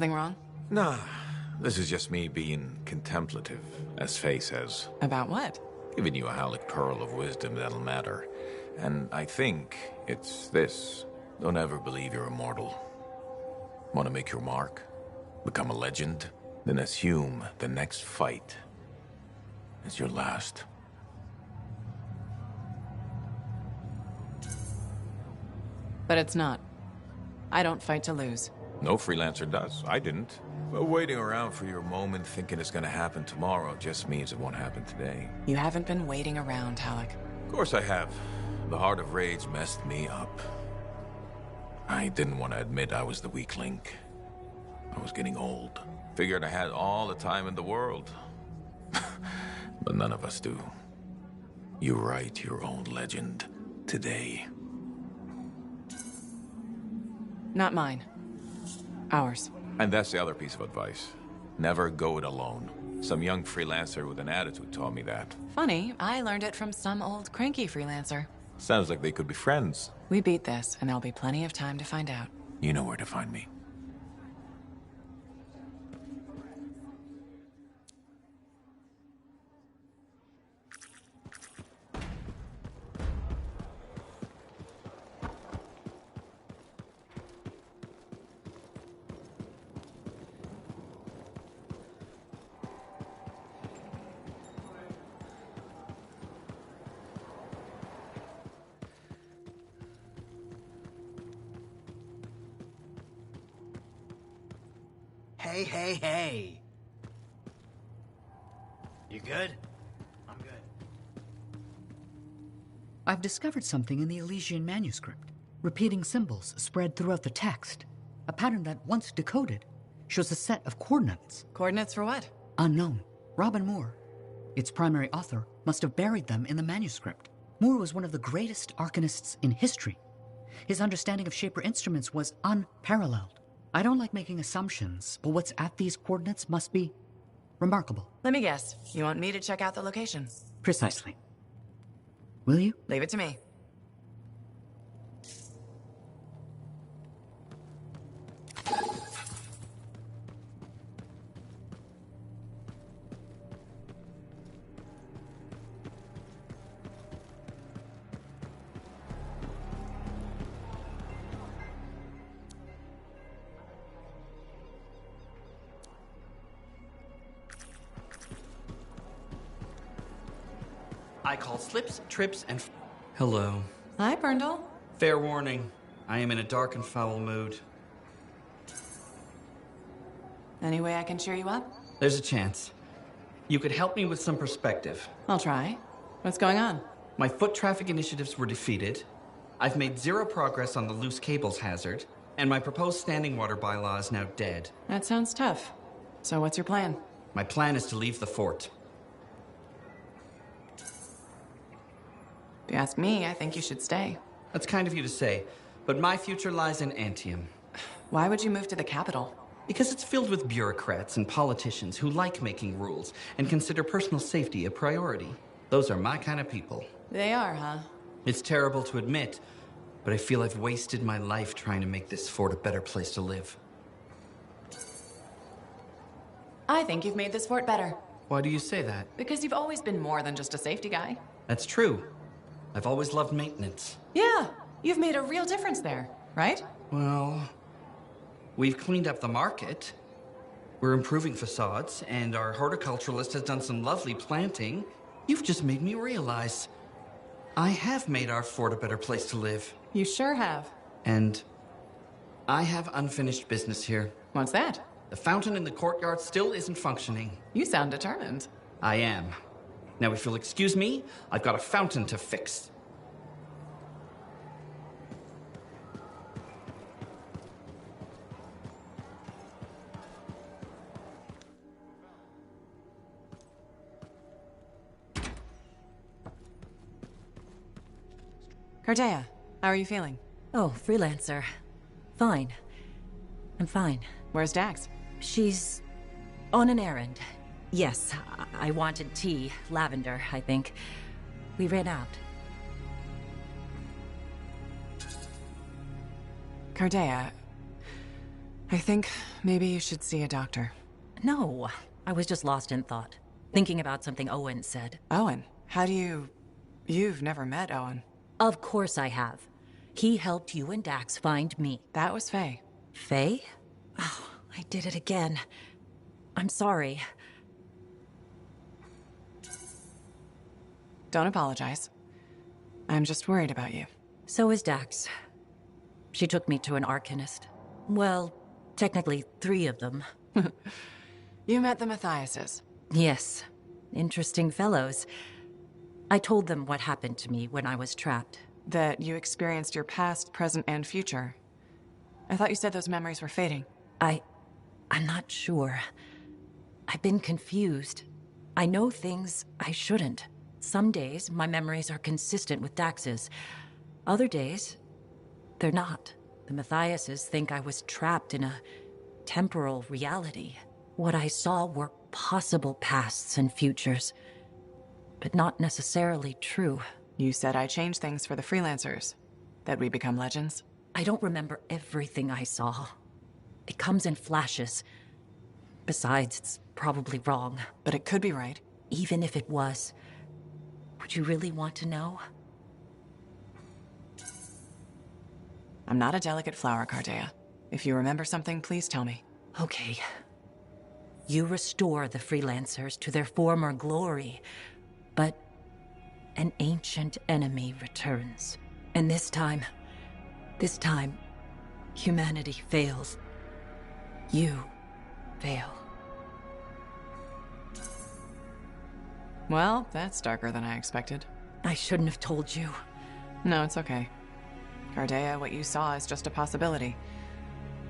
Something wrong? Nah, this is just me being contemplative, as Faye says. About what? Giving you a Halic pearl of wisdom that'll matter. And I think it's this. Don't ever believe you're immortal. Want to make your mark? Become a legend? Then assume the next fight is your last. But it's not. I don't fight to lose. No freelancer does. I didn't. But waiting around for your moment thinking it's gonna happen tomorrow just means it won't happen today. You haven't been waiting around, Halic. Of course I have. The Heart of Rage messed me up. I didn't want to admit I was the weak link. I was getting old. Figured I had all the time in the world. But none of us do. You write your own legend today. Not mine. Ours. And that's the other piece of advice. Never go it alone. Some young freelancer with an attitude taught me that. Funny, I learned it from some old cranky freelancer. Sounds like they could be friends. We beat this, and there'll be plenty of time to find out. You know where to find me. Hey. You good? I'm good. I've discovered something in the Elysian manuscript. Repeating symbols spread throughout the text. A pattern that, once decoded, shows a set of coordinates. Coordinates for what? Unknown. Robin Moore, its primary author, must have buried them in the manuscript. Moore was one of the greatest arcanists in history. His understanding of Shaper instruments was unparalleled. I don't like making assumptions, but what's at these coordinates must be remarkable. Let me guess. You want me to check out the location? Precisely. Will you? Leave it to me. I call slips, trips, and... Hello. Hi, Brundle. Fair warning. I am in a dark and foul mood. Any way I can cheer you up? There's a chance. You could help me with some perspective. I'll try. What's going on? My foot traffic initiatives were defeated. I've made zero progress on the loose cables hazard. And my proposed standing water bylaw is now dead. That sounds tough. So what's your plan? My plan is to leave the fort. If you ask me, I think you should stay. That's kind of you to say, but my future lies in Antium. Why would you move to the capital? Because it's filled with bureaucrats and politicians who like making rules and consider personal safety a priority. Those are my kind of people. They are, huh? It's terrible to admit, but I feel I've wasted my life trying to make this fort a better place to live. I think you've made this fort better. Why do you say that? Because you've always been more than just a safety guy. That's true. I've always loved maintenance. Yeah, you've made a real difference there, right? Well, we've cleaned up the market. We're improving facades, and our horticulturalist has done some lovely planting. You've just made me realize I have made our fort a better place to live. You sure have. And I have unfinished business here. What's that? The fountain in the courtyard still isn't functioning. You sound determined. I am. Now, if you'll excuse me, I've got a fountain to fix. Cartea, how are you feeling? Oh, freelancer. Fine. I'm fine. Where's Dax? She's on an errand. Yes, I wanted tea. Lavender, I think. We ran out. Cartea, I think maybe you should see a doctor. No, I was just lost in thought, thinking about something Owen said. Owen? How do you... You've never met Owen. Of course I have. He helped you and Dax find me. That was Faye. Faye? Oh, I did it again. I'm sorry. Don't apologize. I'm just worried about you. So is Dax. She took me to an Arcanist. Well, technically 3 of them. You met the Matthiases. Yes. Interesting fellows. I told them what happened to me when I was trapped. That you experienced your past, present, and future. I thought you said those memories were fading. I'm not sure. I've been confused. I know things I shouldn't. Some days, my memories are consistent with Dax's. Other days, they're not. The Matthiases think I was trapped in a temporal reality. What I saw were possible pasts and futures, but not necessarily true. You said I changed things for the freelancers. That we become legends. I don't remember everything I saw. It comes in flashes. Besides, it's probably wrong. But it could be right. Even if it was, would you really want to know? I'm not a delicate flower, Cardea. If you remember something, please tell me. Okay. You restore the freelancers to their former glory, but an ancient enemy returns. And this time, humanity fails. You fail. Well, that's darker than I expected. I shouldn't have told you. No, it's okay. Cardea, what you saw is just a possibility.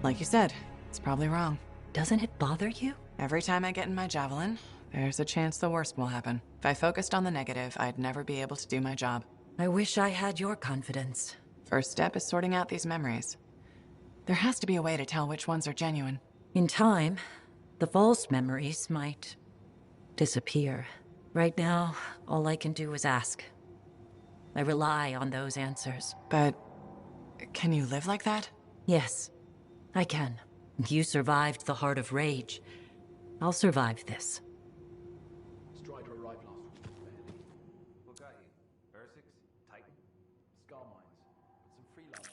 Like you said, it's probably wrong. Doesn't it bother you? Every time I get in my javelin, there's a chance the worst will happen. If I focused on the negative, I'd never be able to do my job. I wish I had your confidence. First step is sorting out these memories. There has to be a way to tell which ones are genuine. In time, the false memories might disappear. Right now, all I can do is ask. I rely on those answers. But can you live like that? Yes, I can. You survived the Heart of Rage. I'll survive this. Strider arrived last week. What got you? Ursix? Titan? Scar mines. Some freelance.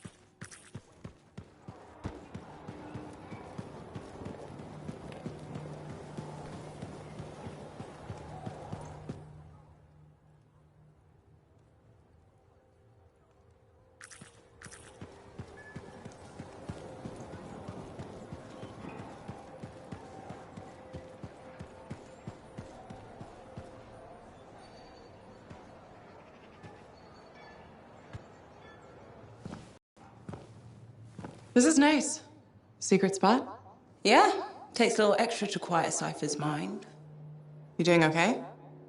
This is nice. Secret spot? Yeah, takes a little extra to quiet Cypher's mind. You doing okay?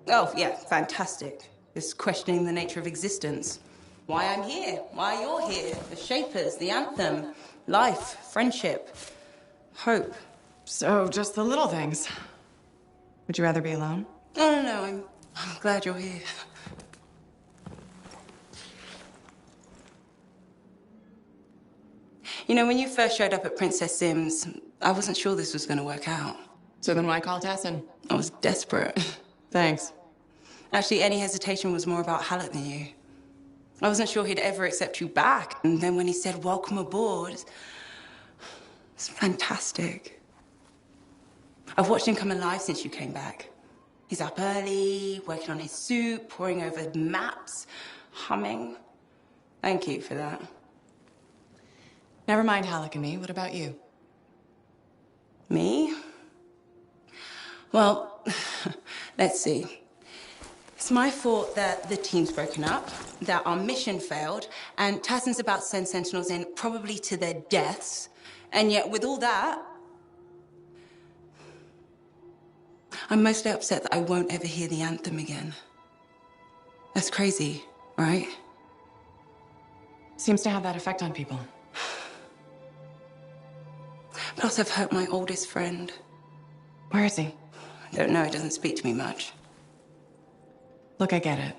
Oh, yeah, fantastic. Just questioning the nature of existence. Why I'm here, why you're here, the Shapers, the Anthem, life, friendship, hope. So, just the little things. Would you rather be alone? No, I'm glad you're here. You know, when you first showed up at Princess Sim's, I wasn't sure this was going to work out. So then why call Tassin? I was desperate. Thanks. Actually, any hesitation was more about Halleck than you. I wasn't sure he'd ever accept you back. And then when he said, welcome aboard, it's fantastic. I've watched him come alive since you came back. He's up early, working on his suit, poring over maps, humming. Thank you for that. Never mind Halleck and me. What about you? Me? Well, let's see. It's my fault that the team's broken up, that our mission failed, and Tassin's about to send Sentinels in, probably to their deaths. And yet, with all that, I'm mostly upset that I won't ever hear the anthem again. That's crazy, right? Seems to have that effect on people. Plus, I've hurt my oldest friend. Where is he? I don't know, he doesn't speak to me much. Look, I get it.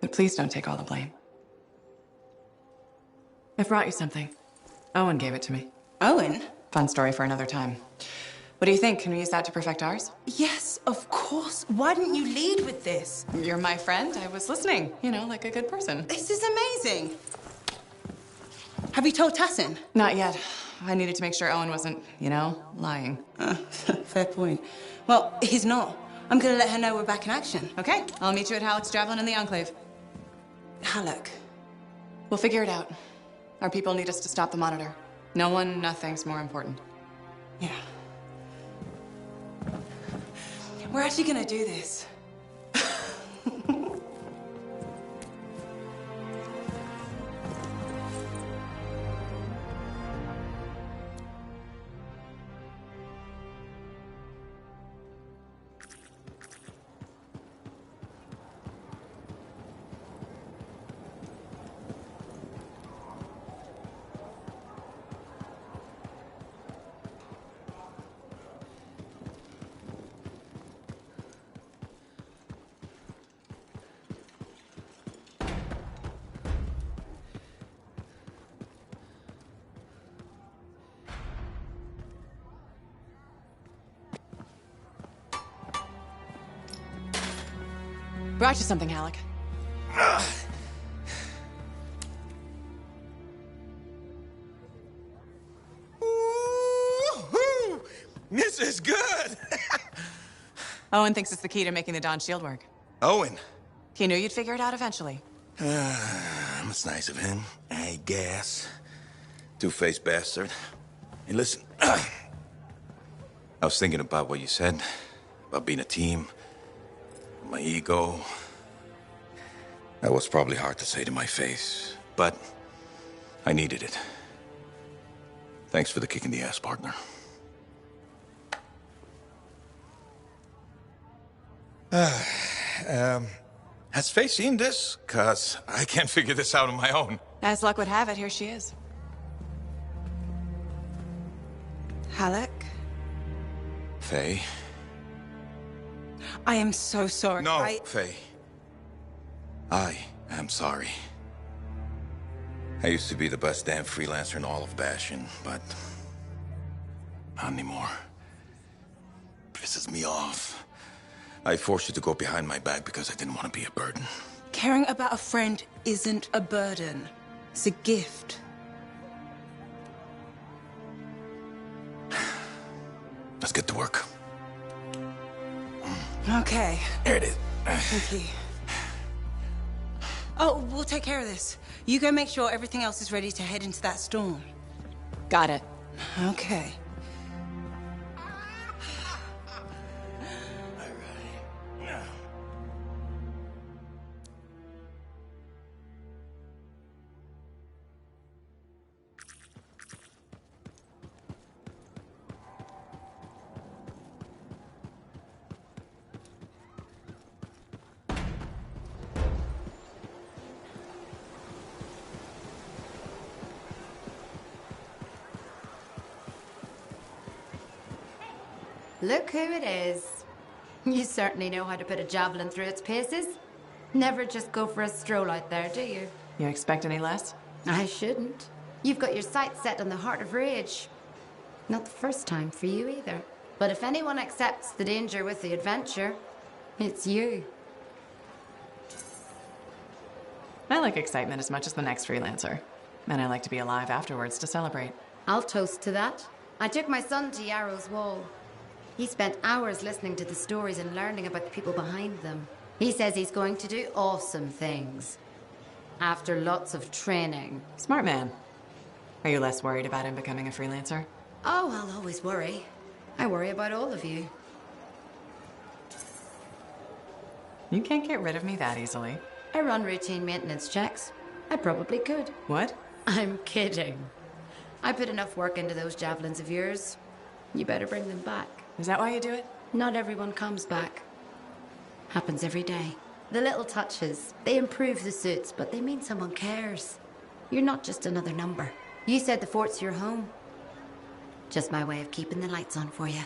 But please don't take all the blame. I brought you something. Owen gave it to me. Owen? Fun story for another time. What do you think? Can we use that to perfect ours? Yes, of course. Why didn't you lead with this? You're my friend. I was listening, you know, like a good person. This is amazing. Have you told Tassin? Not yet. I needed to make sure Owen wasn't, you know, lying. Fair point. Well, he's not. I'm gonna let her know we're back in action. Okay, I'll meet you at Halleck's Javelin in the Enclave. Halleck. We'll figure it out. Our people need us to stop the monitor. No one, nothing's more important. Yeah. We're actually gonna do this. Brought you something, Halleck. Woo-hoo! This is good! Owen thinks it's the key to making the Dawn shield work. Owen. He knew you'd figure it out eventually. That's nice of him, I guess. Two-faced bastard. Hey, listen. I was thinking about what you said, about being a team, my ego. That was probably hard to say to my face, but I needed it. Thanks for the kick in the ass, partner. Has Faye seen this? 'Cause I can't figure this out on my own. As luck would have it, here she is. Halleck? Faye? I am so sorry. No, Faye. I am sorry. I used to be the best damn freelancer in all of Bastion, but not anymore. Pisses me off. I forced you to go behind my back because I didn't want to be a burden. Caring about a friend isn't a burden. It's a gift. Let's get to work. Okay. There it is. Thank you. Oh, we'll take care of this. You go make sure everything else is ready to head into that storm. Got it. Okay. Look who it is. You certainly know how to put a javelin through its paces. Never just go for a stroll out there, do you? You expect any less? I shouldn't. You've got your sights set on the Heart of Rage. Not the first time for you either. But if anyone accepts the danger with the adventure, it's you. I like excitement as much as the next freelancer. And I like to be alive afterwards to celebrate. I'll toast to that. I took my son to Yarrow's Wall. He spent hours listening to the stories and learning about the people behind them. He says he's going to do awesome things. After lots of training. Smart man. Are you less worried about him becoming a freelancer? Oh, I'll always worry. I worry about all of you. You can't get rid of me that easily. I run routine maintenance checks. I probably could. What? I'm kidding. I put enough work into those javelins of yours. You better bring them back. Is that why you do it? Not everyone comes back. Happens every day. The little touches, they improve the suits, but they mean someone cares. You're not just another number. You said the fort's your home. Just my way of keeping the lights on for you.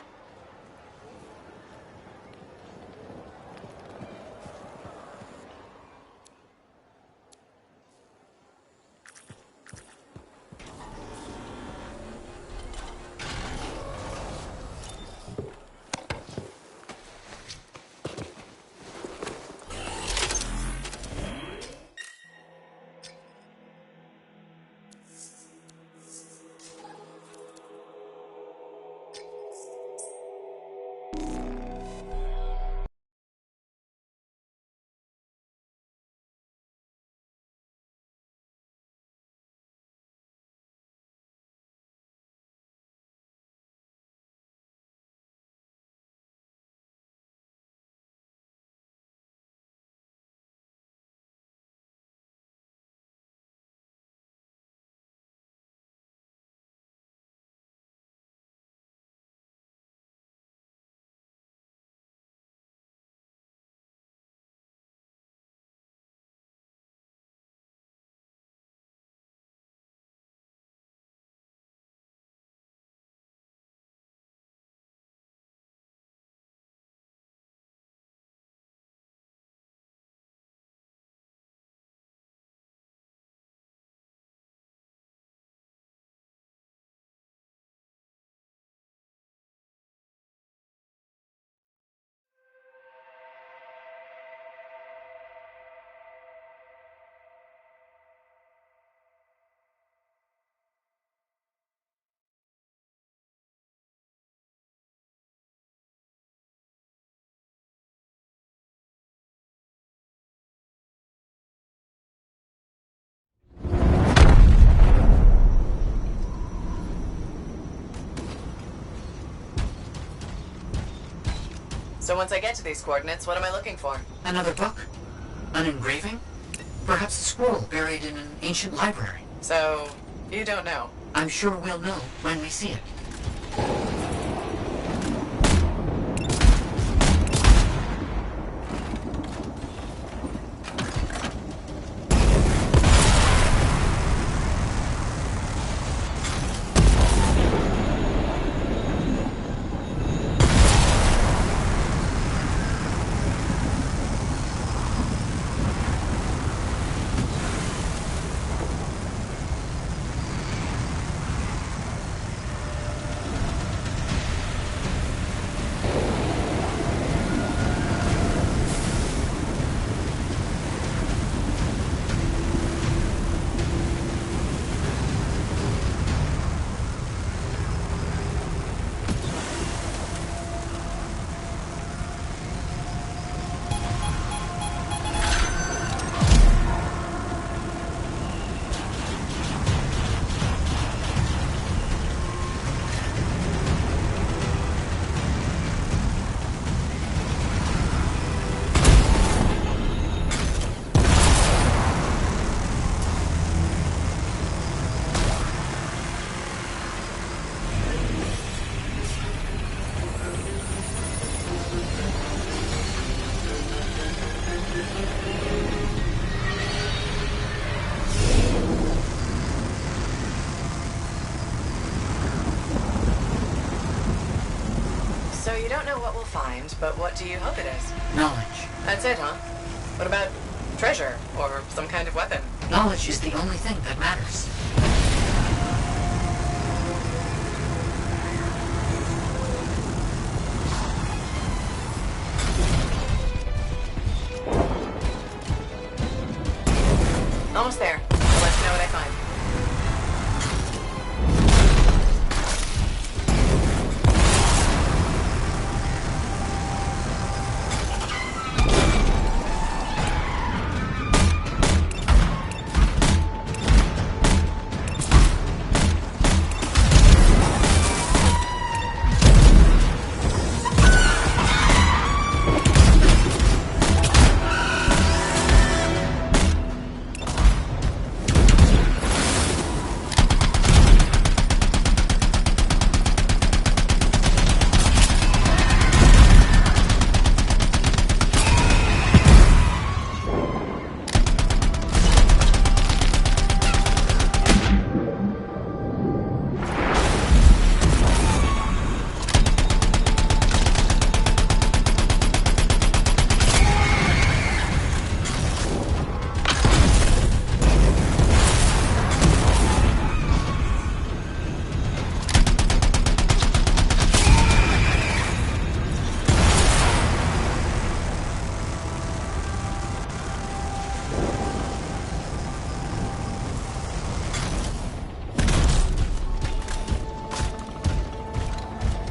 So once I get to these coordinates, what am I looking for? Another book? An engraving? Perhaps a scroll buried in an ancient library. So, you don't know? I'm sure we'll know when we see it. So you don't know what we'll find, but what do you hope it is? Knowledge. That's it, huh? What about treasure, or some kind of weapon? Knowledge is the only thing that matters. Almost there. I'll let you know what I find.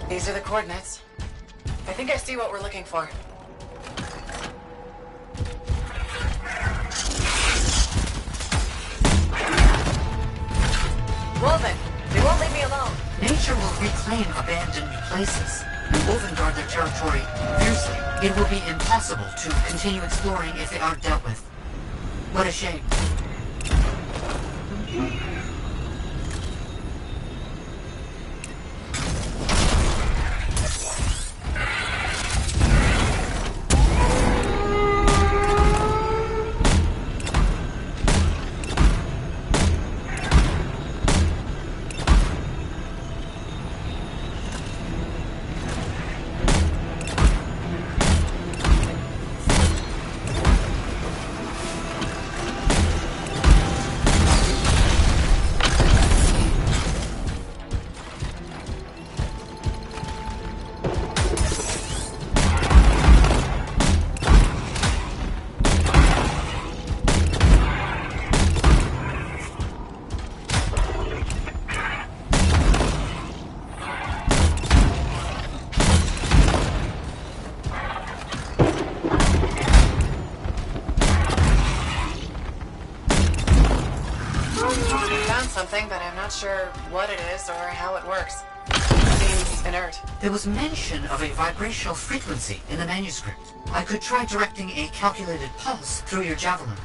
These are the coordinates. I think I see what we're looking for. Well then, they won't leave me alone. Nature will reclaim abandoned places and will guard their territory fiercely. It will be impossible to continue exploring if they aren't dealt with. What a shame. Found something, but I'm not sure what it is or how it works. Seems inert. There was mention of a vibrational frequency in the manuscript. I could try directing a calculated pulse through your javelin.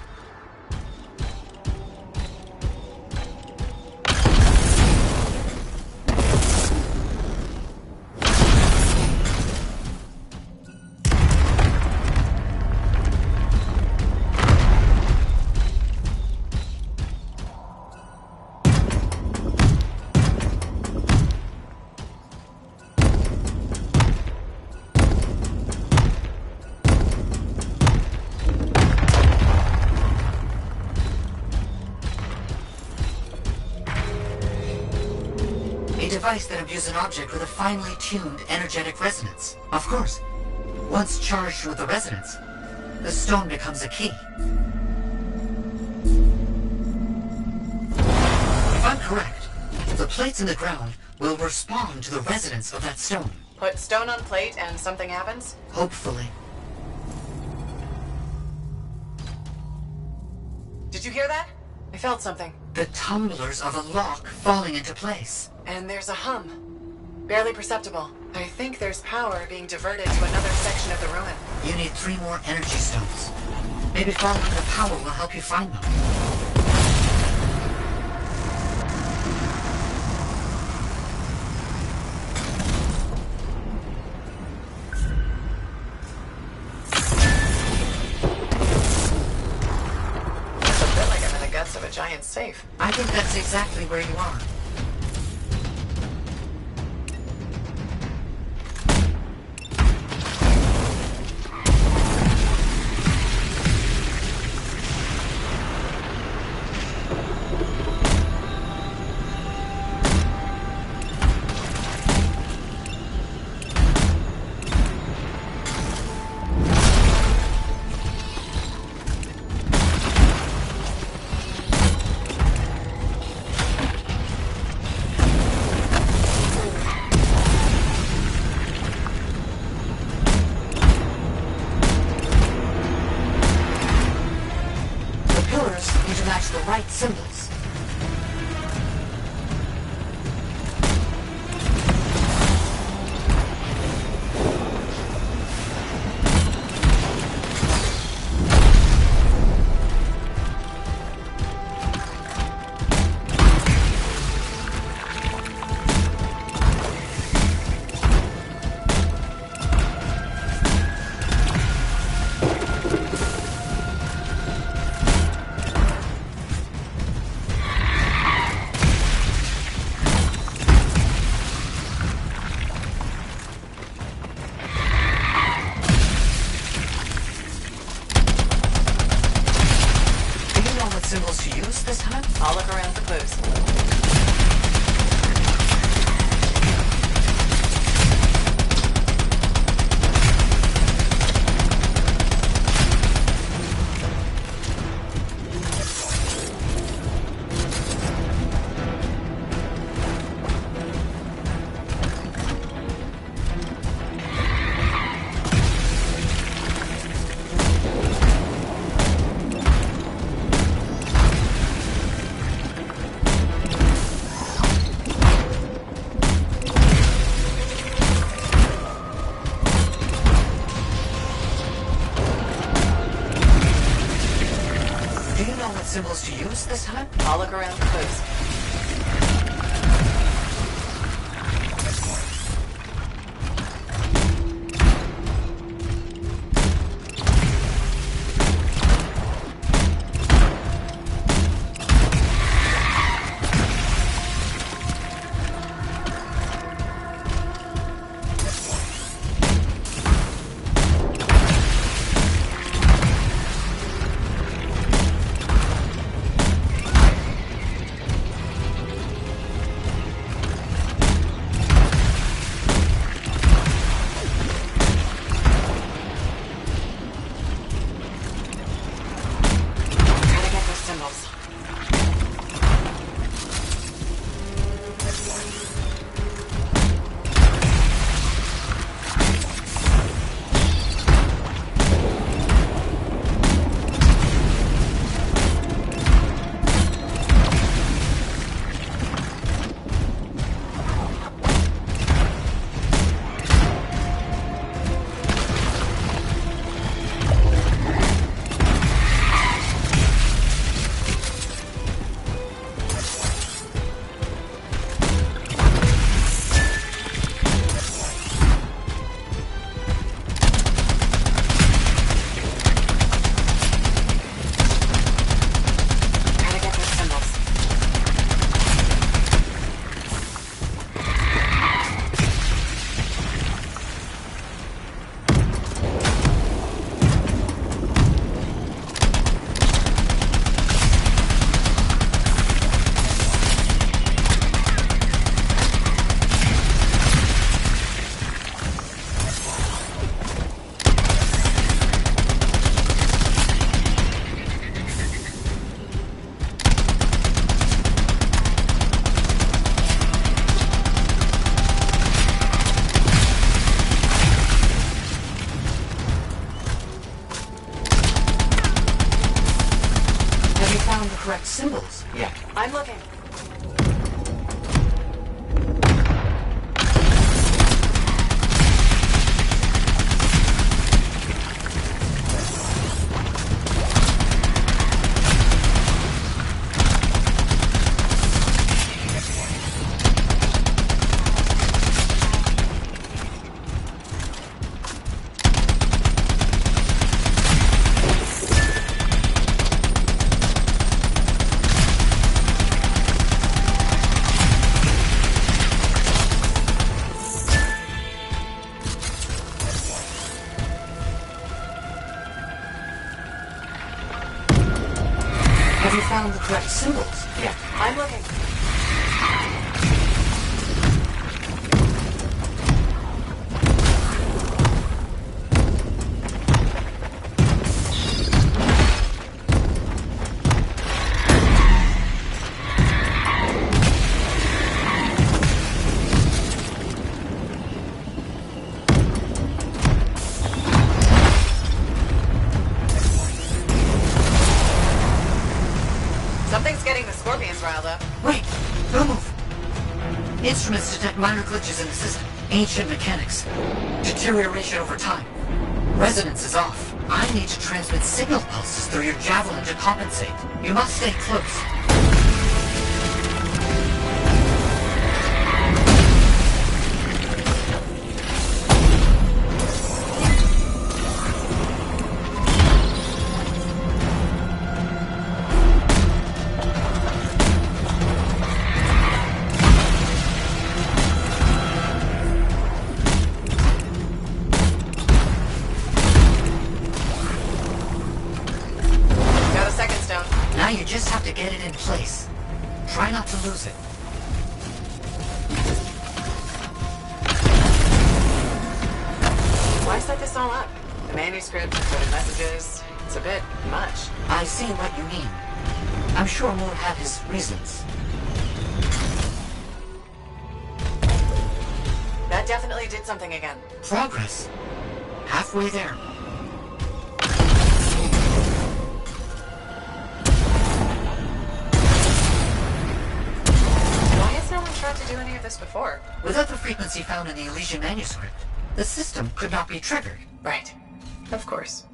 That imbues an object with a finely tuned energetic resonance. Of course, once charged with the resonance, the stone becomes a key. If I'm correct, the plates in the ground will respond to the resonance of that stone. Put stone on plate and something happens? Hopefully. Did you hear that? I felt something. The tumblers of a lock falling into place. And there's a hum. Barely perceptible. I think there's power being diverted to another section of the ruin. You need 3 more energy stones. Maybe following the power will help you find them. It's a bit like I'm in the guts of a giant safe. I think that's exactly where you are. Symbols. Symbols to use this time? I'll look around for clues. Symbols to use this time? I'll look around for clues. correct symbols yet. I'm looking. Have you found the correct symbols yet? I'm looking. Something's getting the scorpions riled up. Wait, don't move. Instruments detect minor glitches in the system. Ancient mechanics. Deterioration over time. Resonance is off. I need to transmit signal pulses through your javelin to compensate. You must stay close. Got a second stone. Now you just have to get it in place. Try not to lose it. Why set this all up? The manuscript, encoded messages. It's a bit much. I see what you mean. I'm sure Moore had his reasons. That definitely did something again. Progress. Halfway there. Why has no one tried to do any of this before? Without the frequency found in the Elysian manuscript, the system could not be triggered. Right. Of course.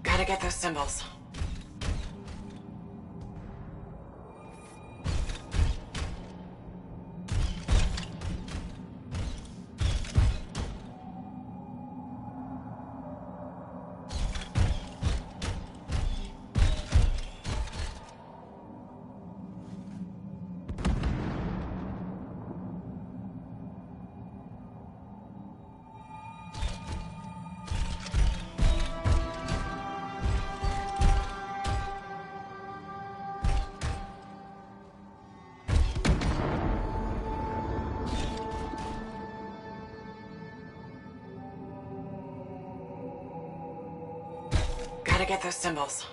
Gotta get those symbols. Gotta get those symbols.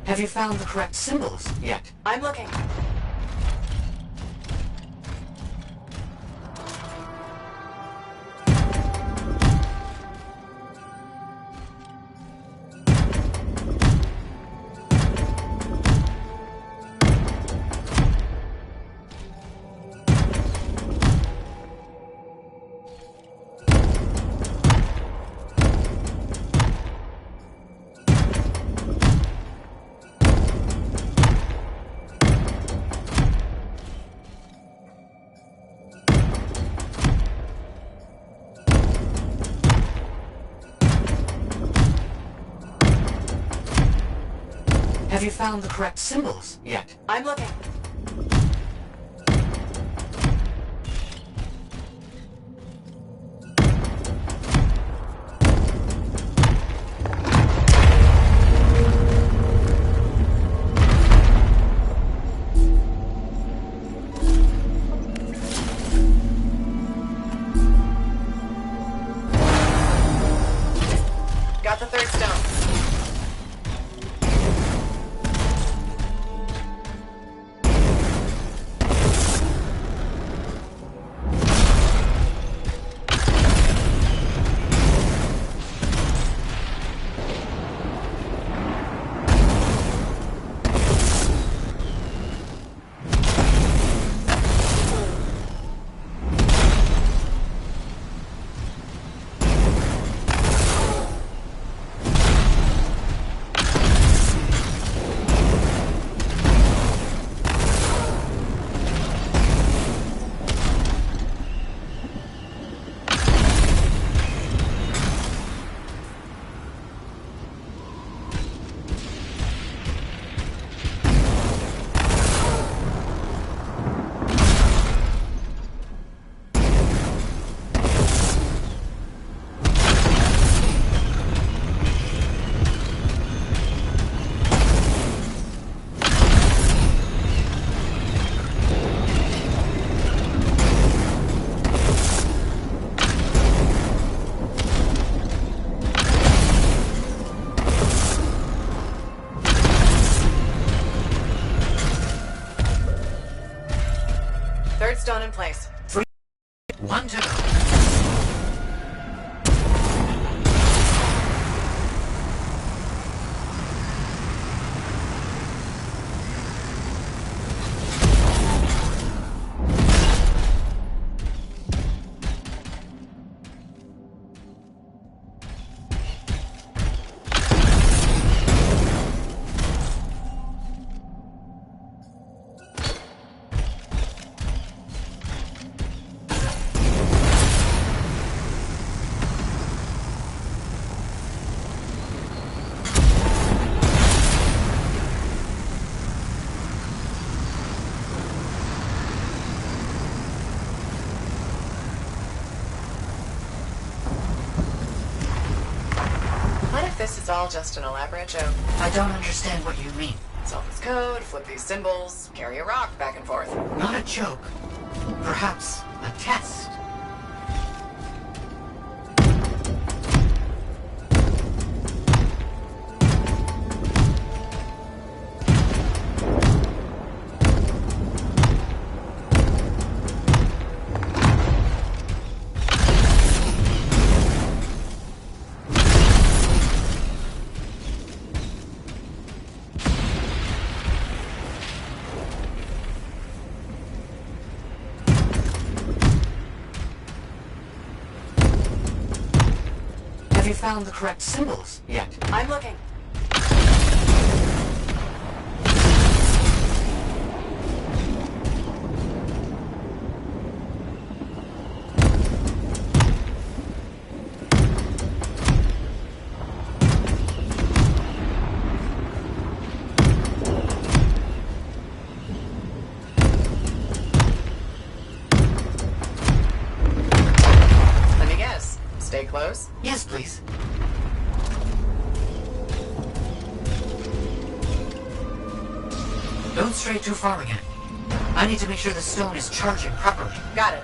Have you found the correct symbols yet? I'm looking. Have you found the correct symbols yet? I'm looking. Got the third stone. Third stone in place. 1 to go. This is all just an elaborate joke. I don't understand what you mean. Solve this code, flip these symbols, carry a rock back and forth. Not a joke. Perhaps a test. Have you found the correct symbols yet? I'm looking. Let me guess. Stay close? Yes, please. Don't stray too far again. I need to make sure the stone is charging properly. Got it.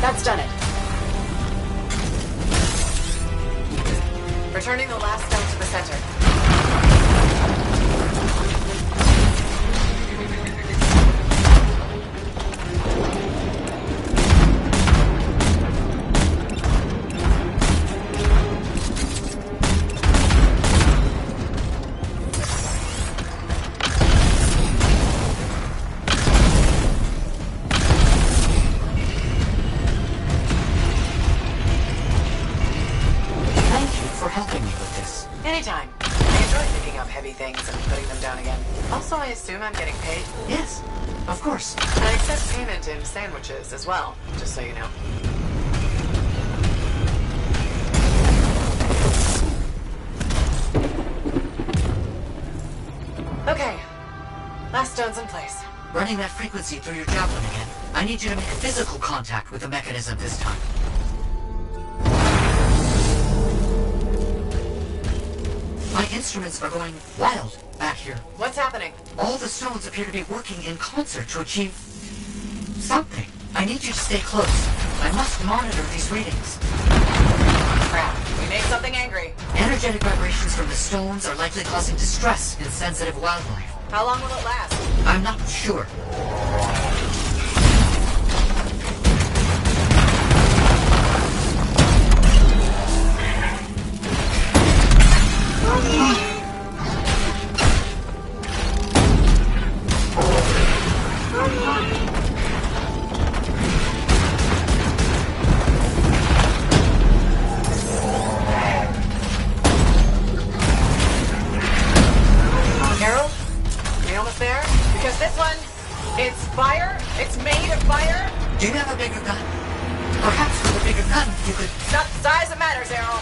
That's done it. Returning the last stone to the center. helping me with this. Anytime. I enjoy picking up heavy things and putting them down again. Also, I assume I'm getting paid. Yes, of course. I accept payment in sandwiches as well, just so you know. Okay. Last stone's in place. Running that frequency through your javelin again. I need you to make physical contact with the mechanism this time. My instruments are going wild back here. What's happening? All the stones appear to be working in concert to achieve something. I need you to stay close. I must monitor these readings. Crap. We made something angry. Energetic vibrations from the stones are likely causing distress in sensitive wildlife. How long will it last? I'm not sure. Harold? Are we almost there? Because this one, it's fire. It's made of fire. Do you have a bigger gun? Perhaps with a bigger gun, you could... It's not the size that matters, Errol.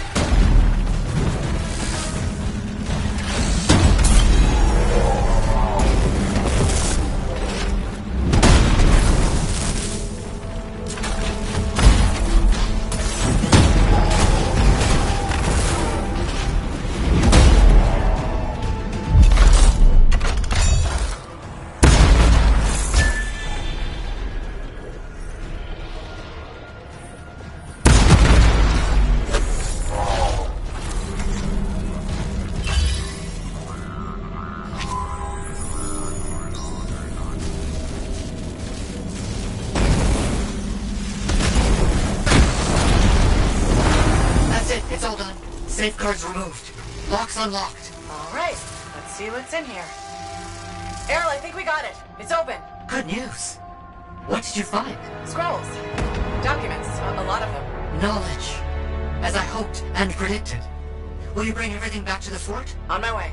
It's all done. Safeguards removed. Locks unlocked. All right. Let's see what's in here. Errol, I think we got it. It's open. Good news. What did you find? Scrolls. Documents. A lot of them. Knowledge. As I hoped and predicted. Will you bring everything back to the fort? On my way.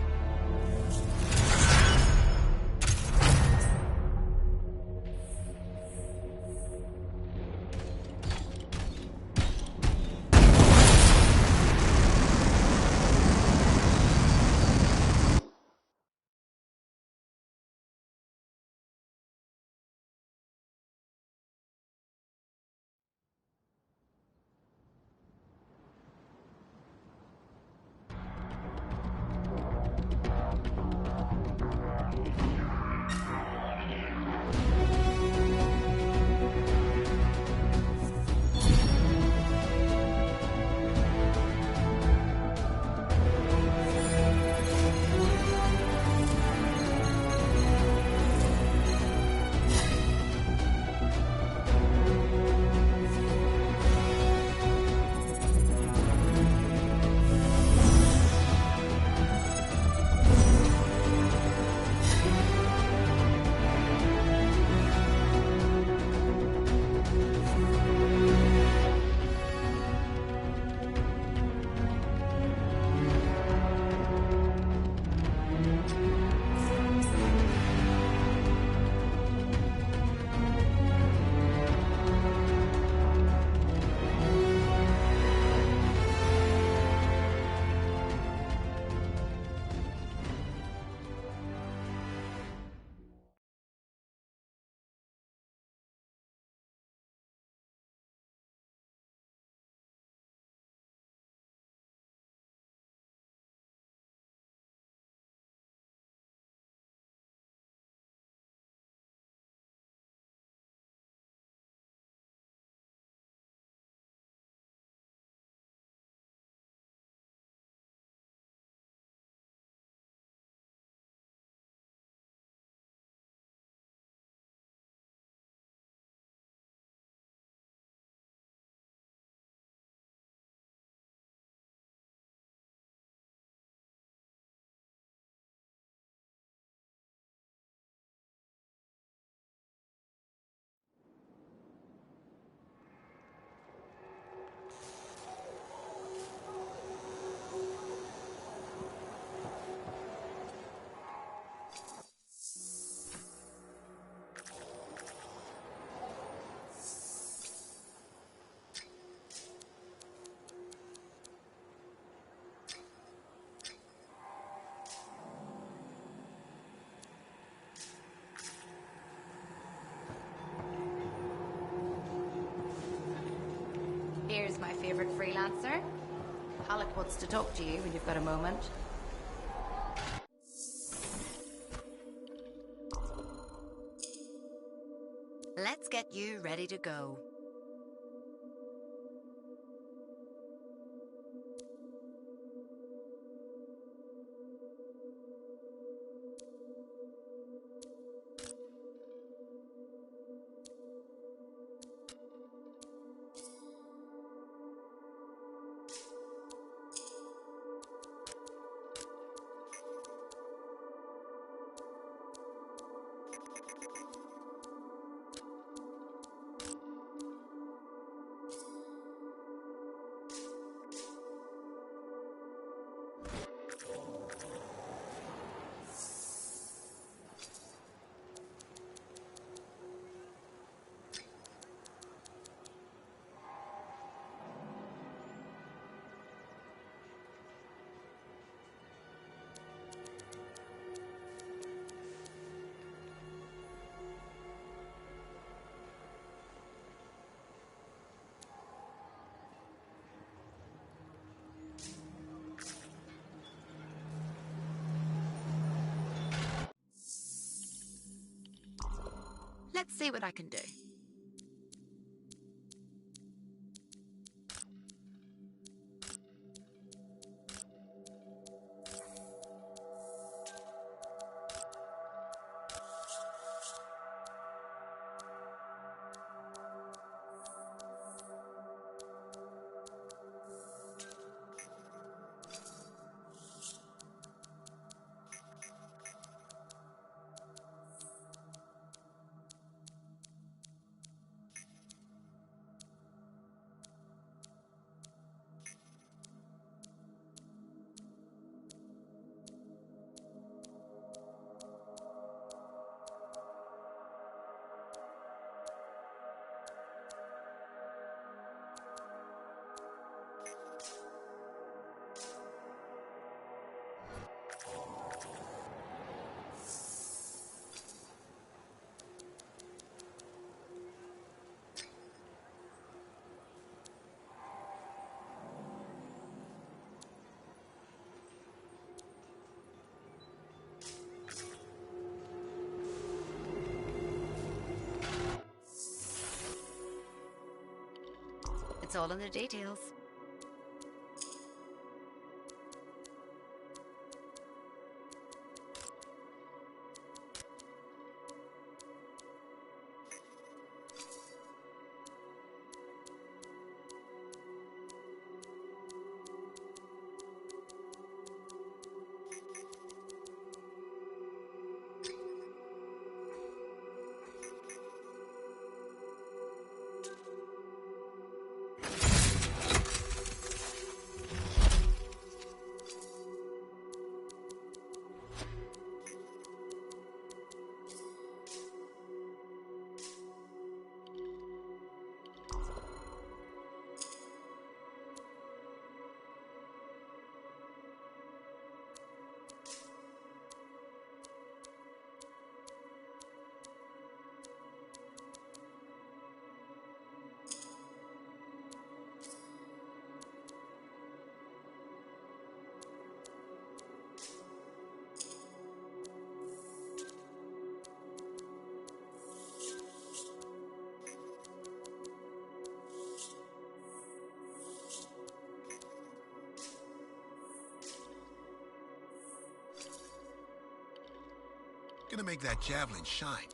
favorite freelancer? Halleck wants to talk to you when you've got a moment. Let's get you ready to go. Let's see what I can do. It's all in the details. Gonna make that javelin shine.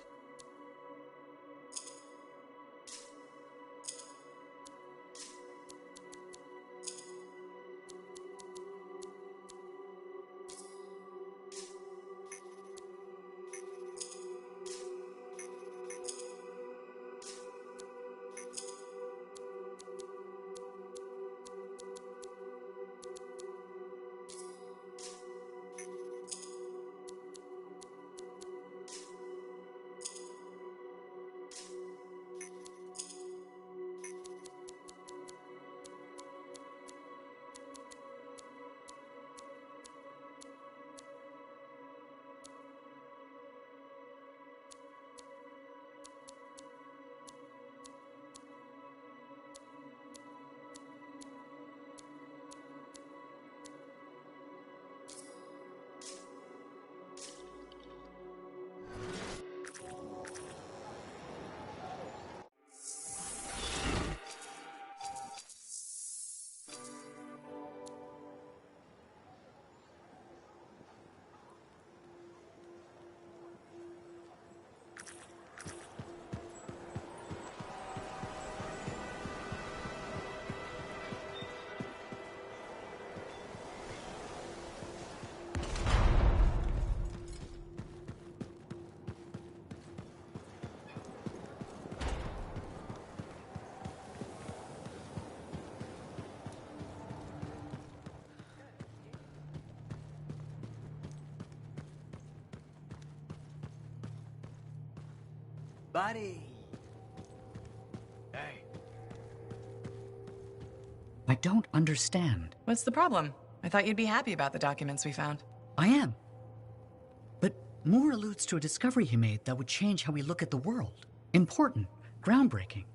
buddy. Hey. I don't understand. What's the problem? I thought you'd be happy about the documents we found. I am. But Moore alludes to a discovery he made that would change how we look at the world. Important, groundbreaking.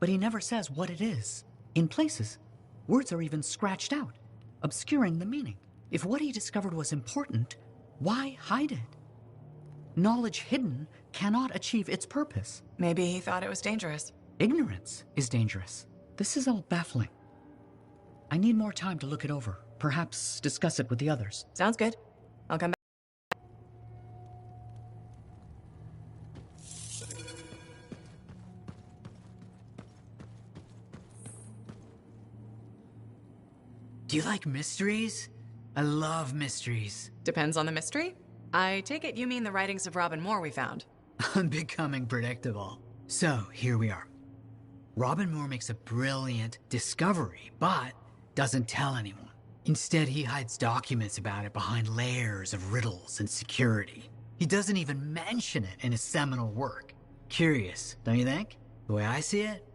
But he never says what it is. In places, words are even scratched out, obscuring the meaning. If what he discovered was important, why hide it? Knowledge hidden cannot achieve its purpose. Maybe he thought it was dangerous. Ignorance is dangerous. This is all baffling. I need more time to look it over. Perhaps discuss it with the others. Sounds good. I'll come back. Do you like mysteries? I love mysteries. Depends on the mystery. I take it you mean the writings of Robin Moore we found. I'm becoming predictable. So, here we are. Robin Moore makes a brilliant discovery, but doesn't tell anyone. Instead, he hides documents about it behind layers of riddles and security. He doesn't even mention it in his seminal work. Curious, don't you think? The way I see it,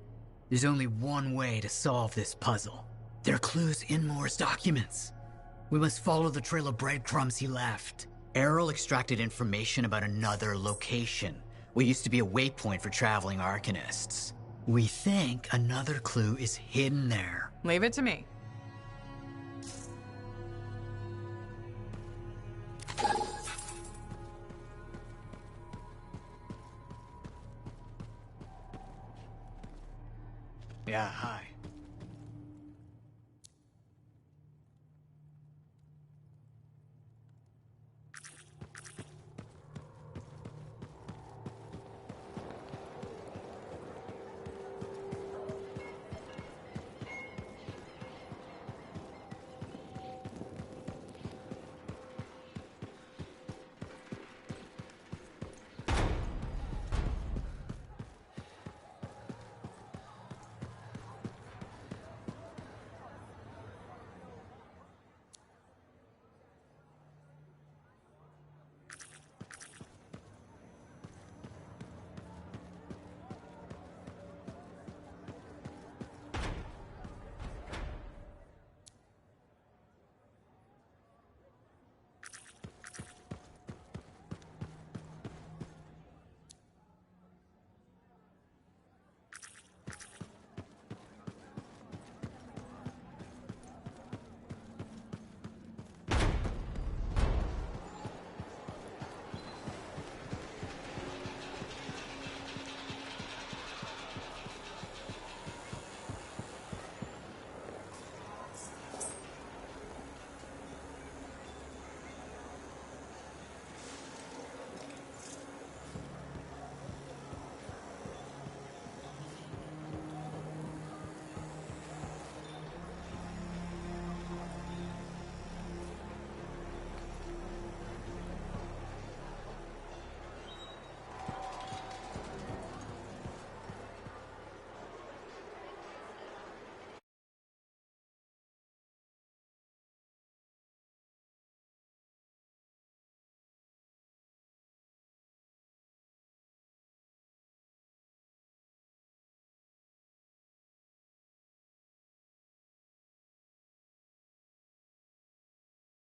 there's only one way to solve this puzzle. There are clues in Moore's documents. We must follow the trail of breadcrumbs he left. Errol extracted information about another location, what used to be a waypoint for traveling arcanists. We think another clue is hidden there. Leave it to me. Yeah, hi.